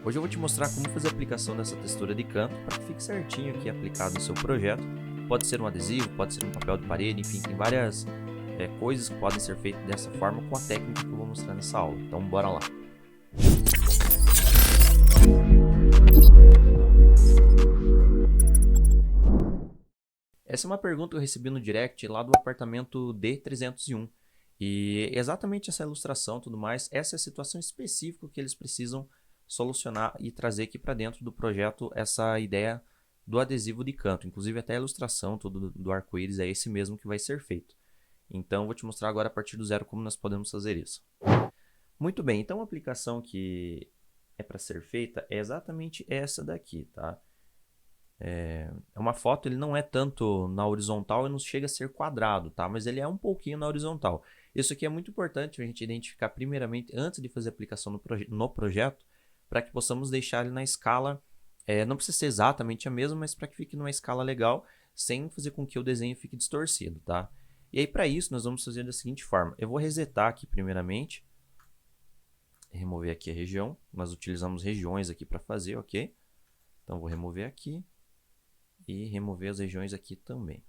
Hoje eu vou te mostrar como fazer a aplicação dessa textura de canto para que fique certinho aqui aplicado no seu projeto. Pode ser um adesivo, pode ser um papel de parede, enfim, tem várias coisas que podem ser feitas dessa forma com a técnica que eu vou mostrar nessa aula. Então bora lá! Essa é uma pergunta que eu recebi no direct lá do apartamento D301. E exatamente essa ilustração e tudo mais, essa é a situação específica que eles precisam solucionar e trazer aqui para dentro do projeto essa ideia do adesivo de canto. Inclusive até a ilustração tudo do arco-íris é esse mesmo que vai ser feito. Então vou te mostrar agora a partir do zero como nós podemos fazer isso. Muito bem, então a aplicação que é para ser feita é exatamente essa daqui, tá? É uma foto, ele não é tanto na horizontal e não chega a ser quadrado, tá? Mas ele é um pouquinho na horizontal. Isso aqui é muito importante a gente identificar primeiramente antes de fazer a aplicação no projeto, para que possamos deixar ele na escala, não precisa ser exatamente a mesma, mas para que fique numa escala legal, sem fazer com que o desenho fique distorcido, tá? E aí para isso nós vamos fazer da seguinte forma, eu vou resetar aqui primeiramente, remover aqui a região, nós utilizamos regiões aqui para fazer, ok? Então vou remover aqui e remover as regiões aqui também.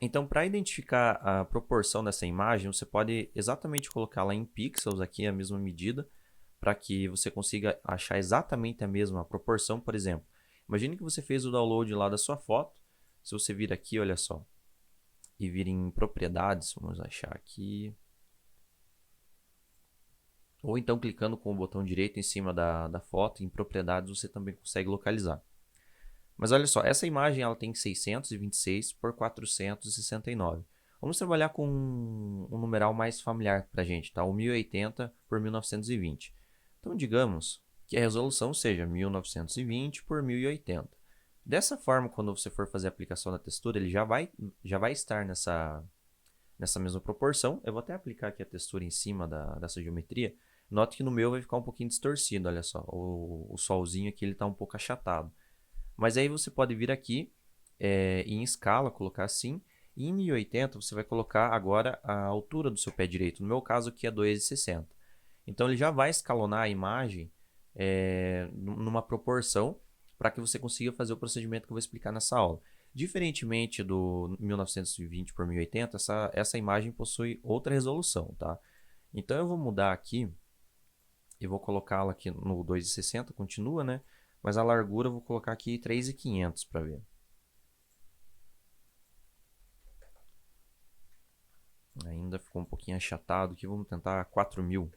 Então, para identificar a proporção dessa imagem, você pode exatamente colocá-la em pixels aqui, a mesma medida, para que você consiga achar exatamente a mesma proporção. Por exemplo, imagine que você fez o download lá da sua foto. Se você vir aqui, olha só, e vir em propriedades, vamos achar aqui. Ou então clicando com o botão direito em cima da foto, em propriedades, você também consegue localizar. Mas olha só, essa imagem ela tem 626 por 469. Vamos trabalhar com um numeral mais familiar para a gente, tá? O 1080 por 1920. Então, digamos que a resolução seja 1920 por 1080. Dessa forma, quando você for fazer a aplicação da textura, ele já vai estar nessa mesma proporção. Eu vou até aplicar aqui a textura em cima dessa geometria. Note que no meu vai ficar um pouquinho distorcido, olha só. O solzinho aqui está um pouco achatado. Mas aí você pode vir aqui em escala, colocar assim. E em 1080 você vai colocar agora a altura do seu pé direito. No meu caso aqui é 2,60. Então ele já vai escalonar a imagem numa proporção para que você consiga fazer o procedimento que eu vou explicar nessa aula. Diferentemente do 1920 por 1080, essa imagem possui outra resolução, tá? Então eu vou mudar aqui e vou colocá-la aqui no 2,60, continua, né? Mas a largura eu vou colocar aqui 3.500 para ver. Ainda ficou um pouquinho achatado aqui, vamos tentar 4.000.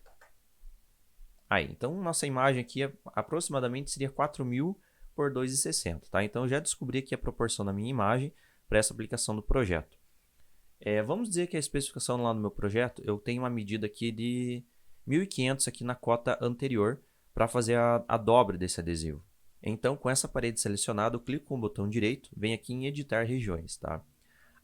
Aí, então nossa imagem aqui aproximadamente seria 4.000 por 2,60, tá? Então eu já descobri aqui a proporção da minha imagem para essa aplicação do projeto. Vamos dizer que a especificação lá no meu projeto, eu tenho uma medida aqui de 1.500 aqui na cota anterior para fazer a dobra desse adesivo. Então, com essa parede selecionada, eu clico com o botão direito, venho aqui em editar regiões, tá?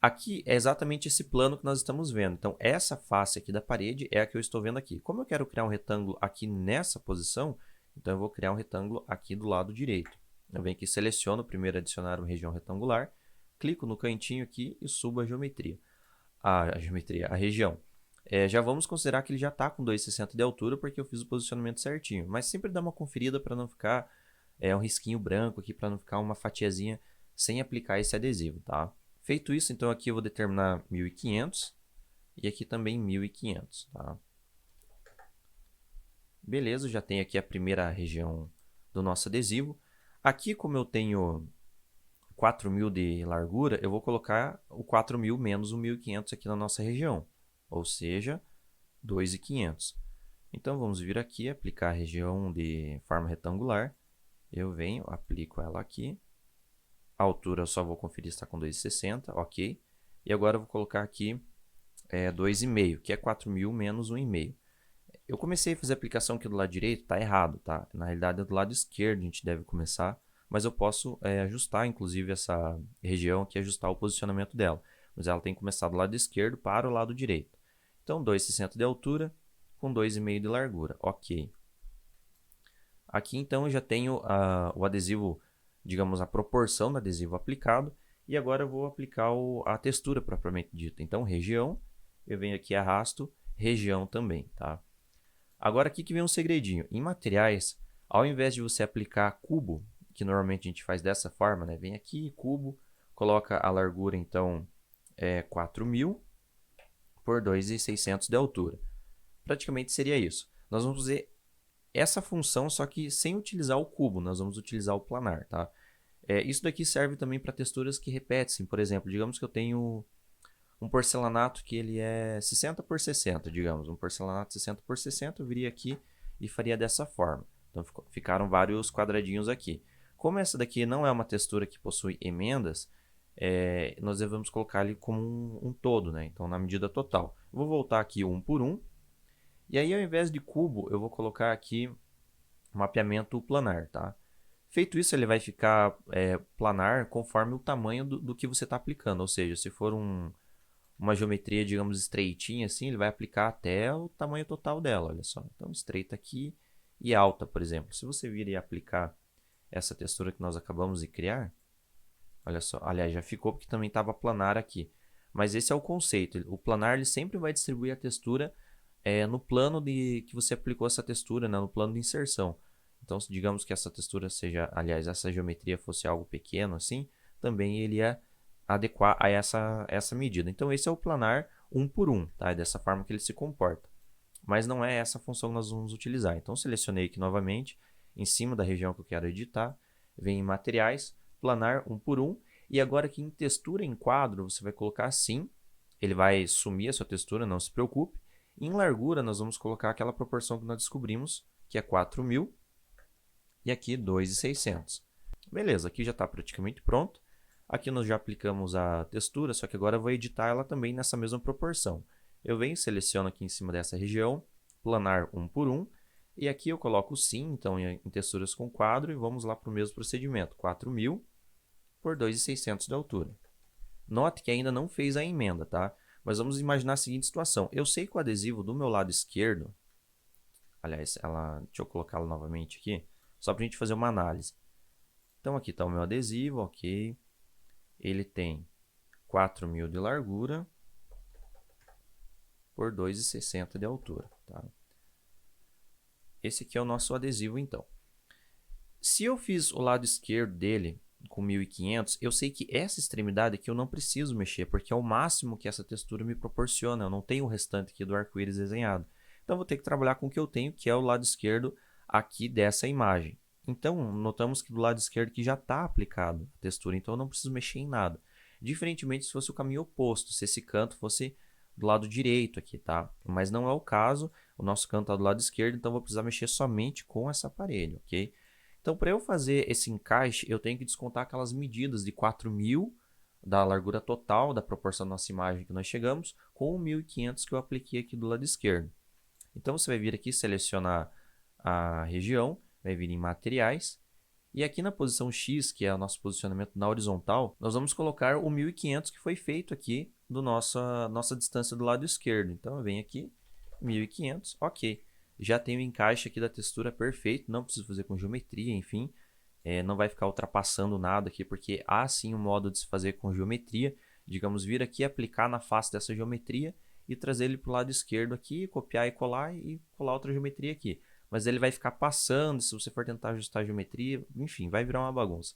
Aqui é exatamente esse plano que nós estamos vendo. Então, essa face aqui da parede é a que eu estou vendo aqui. Como eu quero criar um retângulo aqui nessa posição, então eu vou criar um retângulo aqui do lado direito. Eu venho aqui, seleciono primeiro adicionar uma região retangular, clico no cantinho aqui e subo a geometria. A região. Já vamos considerar que ele já está com 2,60 de altura porque eu fiz o posicionamento certinho. Mas sempre dá uma conferida para não ficar um risquinho branco aqui, para não ficar uma fatiazinha sem aplicar esse adesivo, tá? Feito isso, então aqui eu vou determinar 1.500 e aqui também 1.500, tá? Beleza, já tenho aqui a primeira região do nosso adesivo. Aqui, como eu tenho 4.000 de largura, eu vou colocar o 4.000 menos o 1.500 aqui na nossa região, ou seja, 2.500. Então vamos vir aqui, aplicar a região de forma retangular. Eu venho, aplico ela aqui. A altura eu só vou conferir se está com 2,60, ok. E agora eu vou colocar aqui 2,5, que é 4.000 menos 1,5. Eu comecei a fazer a aplicação aqui do lado direito, está errado, tá? Na realidade é do lado esquerdo a gente deve começar, mas eu posso ajustar inclusive essa região aqui, ajustar o posicionamento dela. Mas ela tem que começar do lado esquerdo para o lado direito. Então 2,60 de altura com 2,5 de largura, ok. Aqui então eu já tenho o adesivo, digamos, a proporção do adesivo aplicado. E agora eu vou aplicar a textura propriamente dita. Então região, eu venho aqui arrasto, região também, tá? Agora aqui que vem um segredinho. Em materiais, ao invés de você aplicar cubo, que normalmente a gente faz dessa forma, né? Vem aqui, cubo, coloca a largura, então, 4.000 por 2.600 de altura. Praticamente seria isso. Nós vamos fazer essa função, só que sem utilizar o cubo, nós vamos utilizar o planar, tá? Isso daqui serve também para texturas que repetem. Por exemplo, digamos que eu tenho um porcelanato que ele é 60 por 60, digamos. Um porcelanato 60 por 60, eu viria aqui e faria dessa forma. Então ficaram vários quadradinhos aqui. Como essa daqui não é uma textura que possui emendas, nós devemos colocar ele como um todo, né? Então na medida total. Eu vou voltar aqui um por um. E aí ao invés de cubo, eu vou colocar aqui mapeamento planar, tá? Feito isso, ele vai ficar planar conforme o tamanho do que você está aplicando. Ou seja, se for uma geometria, digamos, estreitinha assim, ele vai aplicar até o tamanho total dela, olha só. Então, estreita aqui e alta, por exemplo. Se você vir e aplicar essa textura que nós acabamos de criar, olha só, aliás, já ficou porque também estava planar aqui. Mas esse é o conceito. O planar ele sempre vai distribuir a textura no plano que você aplicou essa textura, né, no plano de inserção. Então, se digamos que essa textura seja, aliás, essa geometria fosse algo pequeno assim, também ele ia adequar a essa medida. Então, esse é o planar 1 por 1, tá? É dessa forma que ele se comporta. Mas não é essa função que nós vamos utilizar. Então, selecionei aqui novamente, em cima da região que eu quero editar, vem em materiais, planar 1 por 1, e agora aqui em textura em quadro, você vai colocar assim, ele vai sumir a sua textura, não se preocupe. Em largura, nós vamos colocar aquela proporção que nós descobrimos, que é 4.000, e aqui 2.600. Beleza, aqui já está praticamente pronto. Aqui nós já aplicamos a textura, só que agora eu vou editar ela também nessa mesma proporção. Eu venho, seleciono aqui em cima dessa região, planar 1 por 1, e aqui eu coloco sim, então em texturas com quadro, e vamos lá para o mesmo procedimento, 4.000 por 2.600 de altura. Note que ainda não fez a emenda, tá? Mas vamos imaginar a seguinte situação. Eu sei que o adesivo do meu lado esquerdo, aliás, deixa eu colocá-lo novamente aqui, só para a gente fazer uma análise. Então aqui está o meu adesivo, ok. Ele tem 4.000 de largura por 2,60 de altura, tá? Esse aqui é o nosso adesivo, então. Se eu fiz o lado esquerdo dele com 1.500, eu sei que essa extremidade aqui eu não preciso mexer, porque é o máximo que essa textura me proporciona. Eu não tenho o restante aqui do arco-íris desenhado. Então, vou ter que trabalhar com o que eu tenho, que é o lado esquerdo aqui dessa imagem. Então, notamos que do lado esquerdo aqui já está aplicado a textura, então eu não preciso mexer em nada. Diferentemente se fosse o caminho oposto, se esse canto fosse do lado direito aqui, tá? Mas não é o caso, o nosso canto está do lado esquerdo, então eu vou precisar mexer somente com esse aparelho, ok? Então, para eu fazer esse encaixe, eu tenho que descontar aquelas medidas de 4.000 da largura total, da proporção da nossa imagem que nós chegamos, com o 1.500 que eu apliquei aqui do lado esquerdo. Então, você vai vir aqui selecionar a região, vai vir em materiais, e aqui na posição X, que é o nosso posicionamento na horizontal, nós vamos colocar o 1.500 que foi feito aqui do nossa distância do lado esquerdo. Então, eu venho aqui, 1.500, ok. Já tenho o encaixe aqui da textura perfeito, não preciso fazer com geometria, enfim. Não vai ficar ultrapassando nada aqui, porque há sim um modo de se fazer com geometria. Digamos, vir aqui, aplicar na face dessa geometria e trazer ele para o lado esquerdo aqui, copiar e colar outra geometria aqui. Mas ele vai ficar passando, se você for tentar ajustar a geometria, enfim, vai virar uma bagunça.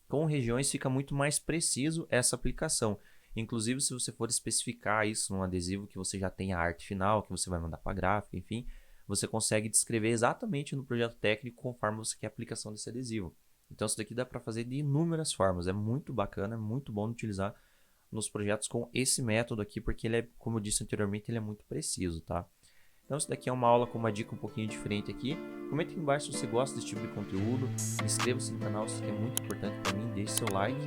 Com regiões fica muito mais preciso essa aplicação. Inclusive, se você for especificar isso num adesivo que você já tem a arte final, que você vai mandar para a gráfica, enfim, você consegue descrever exatamente no projeto técnico conforme você quer a aplicação desse adesivo. Então, isso daqui dá para fazer de inúmeras formas. É muito bacana, é muito bom de utilizar nos projetos com esse método aqui, porque ele é, como eu disse anteriormente, ele é muito preciso, tá? Então, isso daqui é uma aula com uma dica um pouquinho diferente aqui. Comenta aqui embaixo se você gosta desse tipo de conteúdo. Inscreva-se no canal, isso aqui é muito importante para mim. Deixe seu like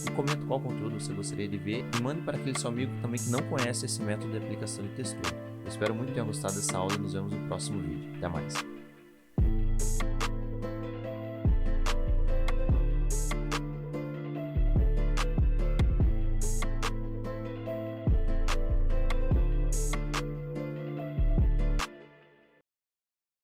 e comenta qual conteúdo você gostaria de ver. E mande para aquele seu amigo também que não conhece esse método de aplicação de textura. Eu espero muito que tenha gostado dessa aula e nos vemos no próximo vídeo. Até mais!